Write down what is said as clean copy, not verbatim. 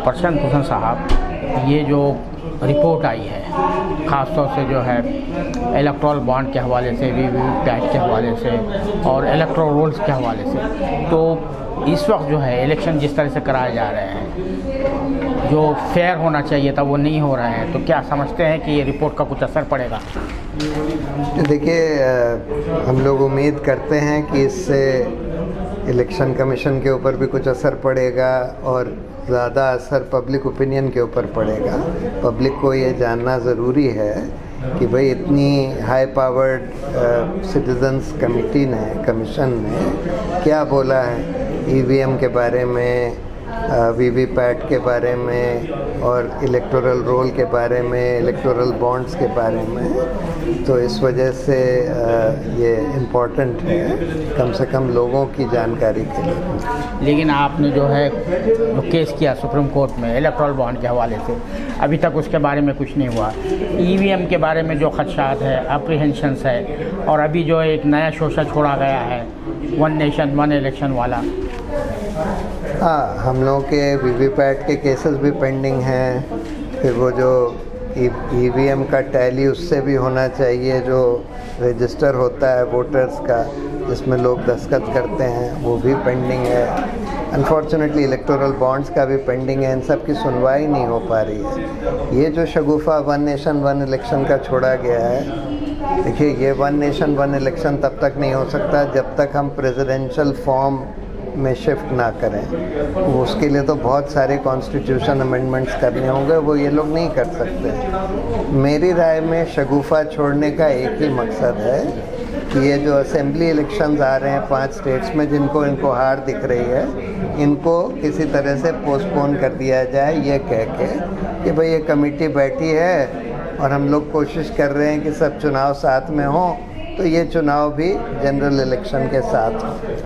प्रशांत भूषण साहब, ये जो रिपोर्ट आई है ख़ास तौर से जो है इलेक्टोरल बॉन्ड के हवाले से, वीवीपैट के हवाले से और इलेक्टोरल रोल्स के हवाले से, तो इस वक्त जो है इलेक्शन जिस तरह से कराए जा रहे हैं, जो फेयर होना चाहिए था वो नहीं हो रहा है, तो क्या समझते हैं कि ये रिपोर्ट का कुछ असर पड़ेगा? देखिए, हम लोग उम्मीद करते हैं कि इससे इलेक्शन कमीशन के ऊपर भी कुछ असर पड़ेगा और ज़्यादा असर पब्लिक ओपिनियन के ऊपर पड़ेगा। पब्लिक को ये जानना ज़रूरी है कि भाई इतनी हाई पावर्ड सिटीजन्स कमीशन ने क्या बोला है ईवीएम के बारे में, वीवीपैट के बारे में और इलेक्टोरल रोल के बारे में, इलेक्टोरल बॉन्ड्स के बारे में। तो इस वजह से ये इम्पोर्टेंट है कम से कम लोगों की जानकारी के लिए। लेकिन आपने जो है जो केस किया सुप्रीम कोर्ट में इलेक्टोरल बॉन्ड के हवाले से, अभी तक उसके बारे में कुछ नहीं हुआ। ईवीएम के बारे में जो खदशात है, अप्रीहेंशंस है, और अभी जो एक नया शोषा छोड़ा गया है वन नेशन वन इलेक्शन वाला। हाँ, हम लोगों के वीवीपैट के केसेस भी पेंडिंग हैं। फिर वो जो ईवीएम का टैली उससे भी होना चाहिए, जो रजिस्टर होता है वोटर्स का जिसमें लोग दस्तखत करते हैं, वो भी पेंडिंग है। अनफॉर्चुनेटली इलेक्टोरल बॉन्ड्स का भी पेंडिंग है। इन सब की सुनवाई नहीं हो पा रही है। ये जो Shagufa one nation one election का छोड़ा गया है, देखिए ये वन नेशन वन इलेक्शन तब तक नहीं हो सकता जब तक हम प्रेसिडेंशियल फॉर्म में शिफ्ट ना करें। उसके लिए तो बहुत सारे कॉन्स्टिट्यूशन अमेंडमेंट्स करने होंगे, वो ये लोग नहीं कर सकते। मेरी राय में शगुफा छोड़ने का एक ही मकसद है कि ये जो असेंबली इलेक्शंस आ रहे हैं 5 स्टेट्स में, जिनको इनको हार दिख रही है, इनको किसी तरह से पोस्टपोन कर दिया जाए, ये कह के कि भाई ये कमेटी बैठी है और हम लोग कोशिश कर रहे हैं कि सब चुनाव साथ में हों, तो ये चुनाव भी जनरल इलेक्शन के साथ हो।